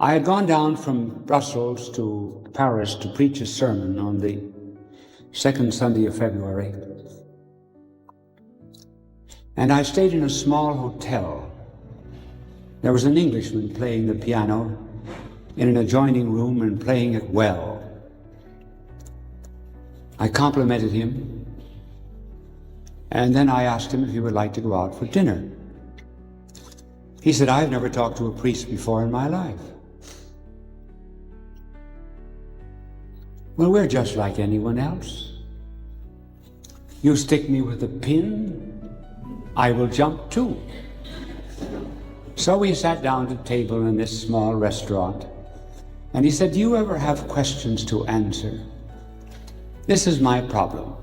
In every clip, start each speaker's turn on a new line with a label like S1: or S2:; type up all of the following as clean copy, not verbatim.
S1: I had gone down from Brussels to Paris to preach a sermon on the second Sunday of February. And I stayed in a small hotel. There was an Englishman playing the piano in an adjoining room and playing it well. I complimented him, and then I asked him if he would like to go out for dinner. He said, "I've never talked to a priest before in my life." Well, we're just like anyone else. You stick me with a pin, I will jump too. So we sat down at a table in this small restaurant, and he said, "Do you ever have questions to answer? This is my problem.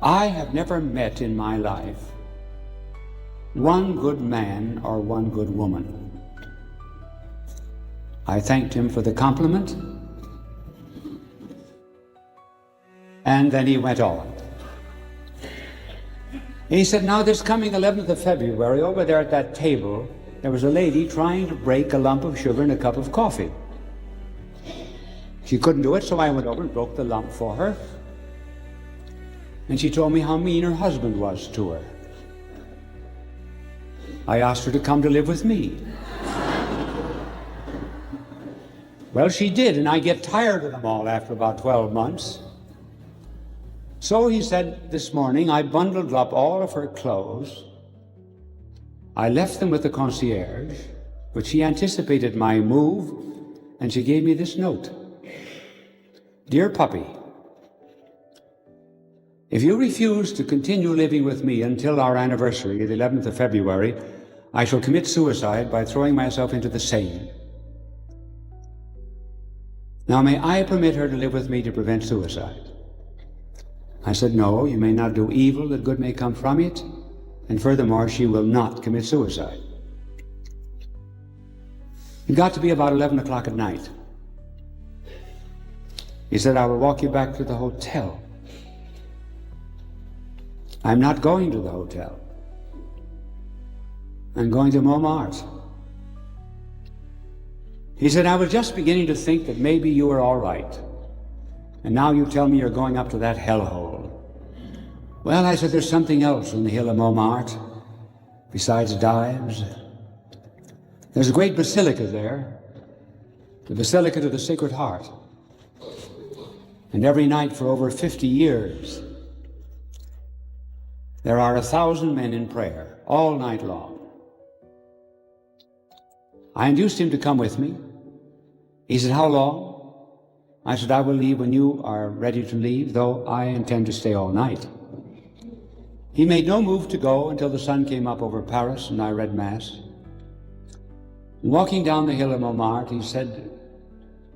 S1: I have never met in my life one good man or one good woman." I thanked him for the compliment, and then he went on. He said, "Now this coming 11th of February, over there at that table, there was a lady trying to break a lump of sugar in a cup of coffee. She couldn't do it, so I went over and broke the lump for her. And she told me how mean her husband was to her. I asked her to come to live with me. Well, she did, and I get tired of them all after about 12 months. So he said, this morning, I bundled up all of her clothes. I left them with the concierge, but she anticipated my move, and she gave me this note. Dear puppy, if you refuse to continue living with me until our anniversary, the 11th of February, I shall commit suicide by throwing myself into the Seine. Now, may I permit her to live with me to prevent suicide?" I said, "No, you may not do evil, that good may come from it, and furthermore, she will not commit suicide." It got to be about 11 o'clock at night. He said, "I will walk you back to the hotel." "I'm not going to the hotel. I'm going to Montmartre." He said, "I was just beginning to think that maybe you were all right. And now you tell me you're going up to that hellhole." "Well," I said, "there's something else on the hill of Montmartre, besides dives. There's a great basilica there, the Basilica to the Sacred Heart. And every night for over 50 years, there are 1,000 men in prayer, all night long." I induced him to come with me. He said, "How long?" I said, "I will leave when you are ready to leave, though I intend to stay all night." He made no move to go until the sun came up over Paris and I read Mass. Walking down the hill of Montmartre, he said,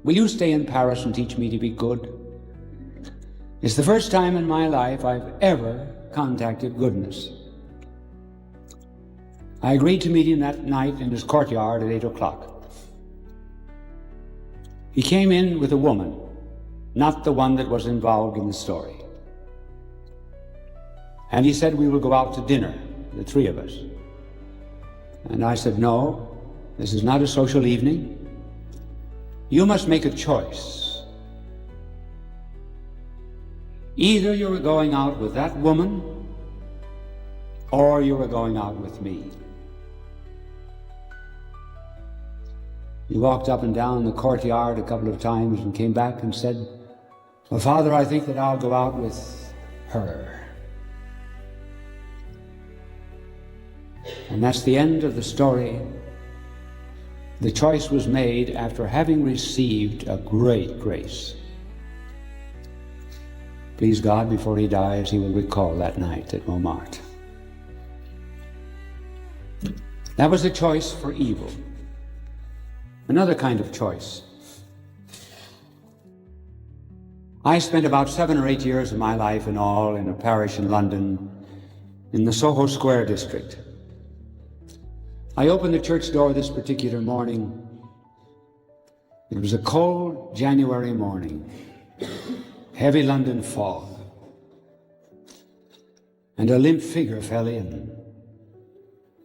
S1: "Will you stay in Paris and teach me to be good? It's the first time in my life I've ever contacted goodness." I agreed to meet him that night in his courtyard at 8 o'clock. He came in with a woman, not the one that was involved in the story. And he said, "We will go out to dinner, the three of us." And I said, "No, this is not a social evening. You must make a choice. Either you are going out with that woman, or you are going out with me." He walked up and down the courtyard a couple of times and came back and said, "Well, Father, I think that I'll go out with her." And that's the end of the story. The choice was made after having received a great grace. Please God, before he dies, he will recall that night at Montmartre. That was a choice for evil. Another kind of choice. I spent about 7 or 8 years of my life in all in a parish in London, in the Soho Square district. I opened the church door this particular morning. It was a cold January morning, heavy London fog, and a limp figure fell in,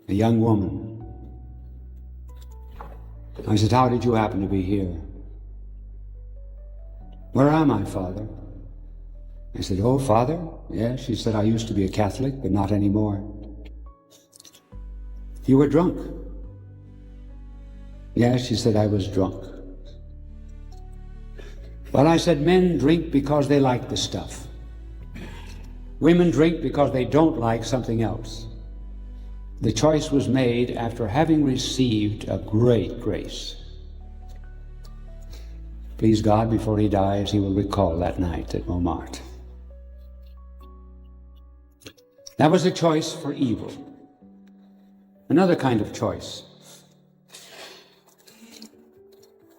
S1: a young woman. I said, how did you happen to be here? Where am I, Father? I said, oh, Father? Yes. She said, I used to be a Catholic, but not anymore. You were drunk. Yes, she said, I was drunk. Well, I said, men drink because they like the stuff. Women drink because they don't like something else. The choice was made after having received a great grace. Please God, before he dies, he will recall that night at Montmartre. That was a choice for evil. Another kind of choice.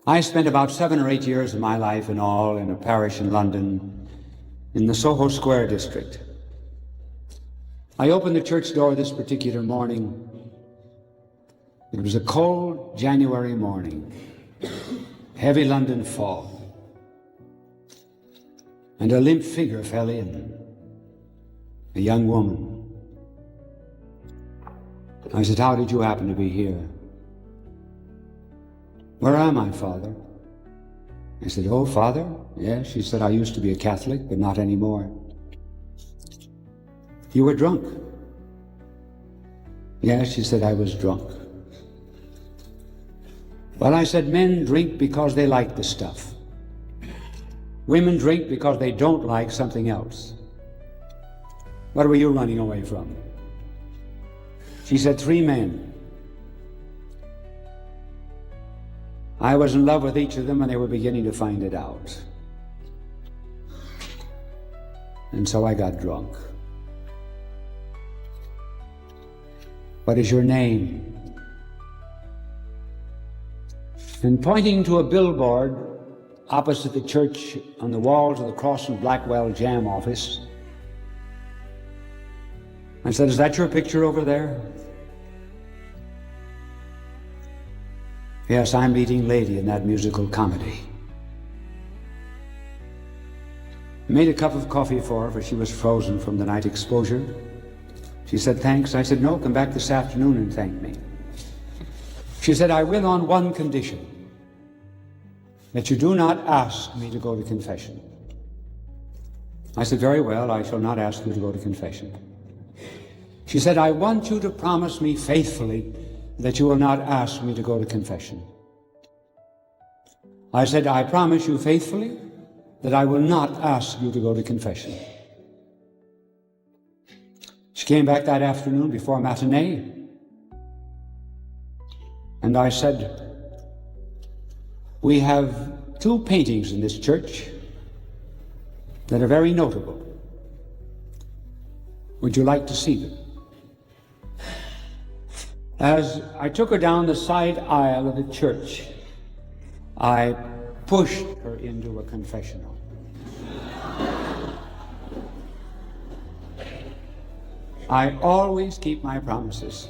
S1: I spent about 7 or 8 years of my life in all in a parish in London, in the Soho Square district. I opened the church door this particular morning. It was a cold January morning, heavy London fog, and a limp figure fell in, a young woman. I said, how did you happen to be here? Where am I, Father? I said, oh, Father? Yes. She said, I used to be a Catholic, but not anymore. You were drunk. Yes, she said, I was drunk. Well, I said, men drink because they like the stuff. Women drink because they don't like something else. What were you running away from? She said, 3 men. I was in love with each of them, and they were beginning to find it out. And so I got drunk. What is your name? And pointing to a billboard opposite the church on the walls of the Cross and Blackwell Jam office, I said, is that your picture over there? Yes, I'm leading lady in that musical comedy. I made a cup of coffee for her, for she was frozen from the night exposure. She said, thanks. I said, no, come back this afternoon and thank me. She said, I will on one condition, that you do not ask me to go to confession. I said, very well, I shall not ask you to go to confession. She said, I want you to promise me faithfully that you will not ask me to go to confession. I said, I promise you faithfully that I will not ask you to go to confession. She came back that afternoon before matinee, and I said, we have 2 paintings in this church that are very notable. Would you like to see them? As I took her down the side aisle of the church, I pushed her into a confessional. I always keep my promises.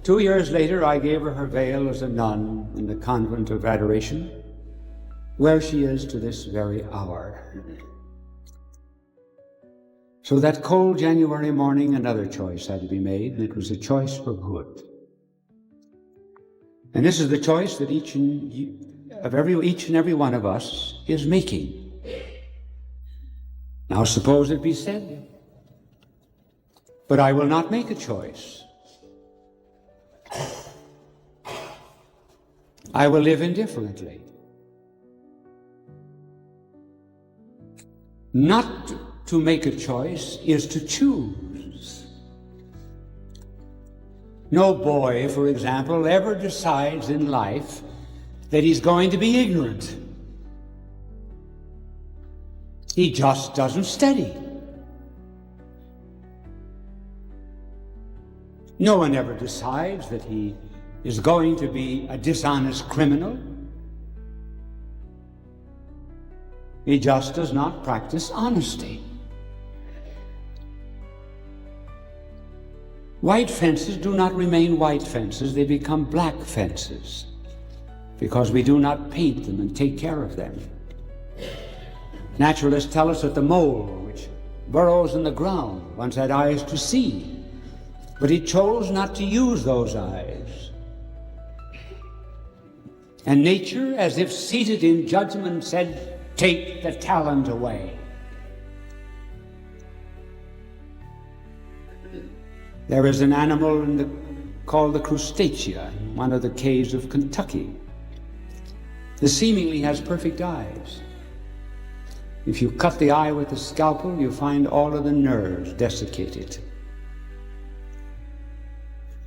S1: 2 years later, I gave her her veil as a nun in the convent of Adoration, where she is to this very hour. So that cold January morning, another choice had to be made, and it was a choice for good. And this is the choice that each and every one of us is making. Now suppose it be said, but I will not make a choice. I will live indifferently. Not to make a choice is to choose. No boy, for example, ever decides in life that he's going to be ignorant. He just doesn't study. No one ever decides that he is going to be a dishonest criminal. He just does not practice honesty. White fences do not remain white fences, they become black fences, because we do not paint them and take care of them. Naturalists tell us that the mole, which burrows in the ground, once had eyes to see, but he chose not to use those eyes. And nature, as if seated in judgment, said, "Take the talent away." There is an animal called the crustacea in one of the caves of Kentucky. It seemingly has perfect eyes. If you cut the eye with a scalpel, you find all of the nerves desiccated.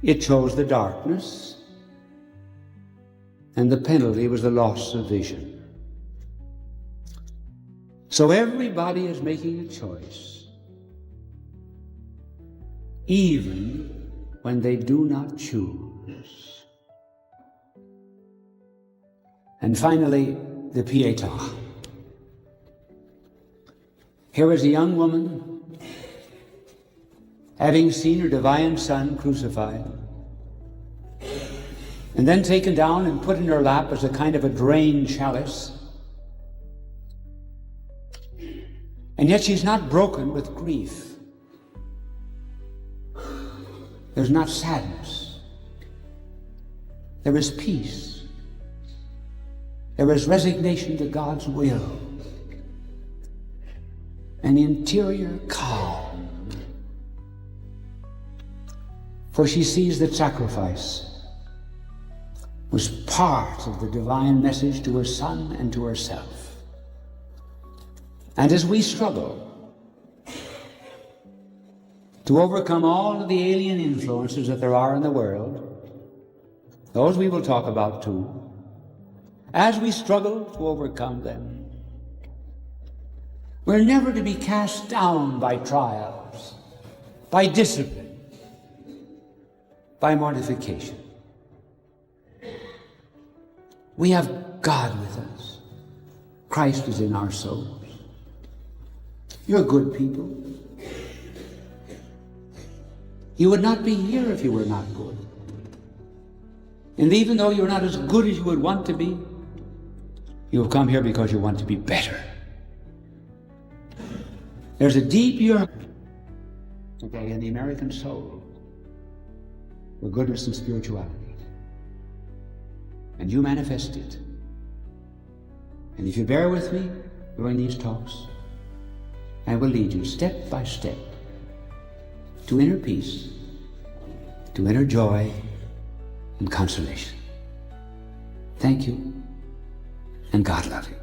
S1: It chose the darkness, and the penalty was the loss of vision. So everybody is making a choice, even when they do not choose. And finally, the Pietà. Here is a young woman, having seen her divine Son crucified, and then taken down and put in her lap as a kind of a drained chalice. And yet she's not broken with grief. There's not sadness. There is peace. There is resignation to God's will. An interior calm. For she sees that sacrifice was part of the divine message to her Son and to herself. And as we struggle to overcome all of the alien influences that there are in the world, those we will talk about too, as we struggle to overcome them, we're never to be cast down by trials, by discipline, by mortification. We have God with us. Christ is in our souls. You're good people. You would not be here if you were not good. And even though you're not as good as you would want to be, you have come here because you want to be better. There's a deep yearning today in the American soul for goodness and spirituality. And you manifest it. And if you bear with me during these talks, I will lead you step by step to inner peace, to inner joy and consolation. Thank you, and God love you.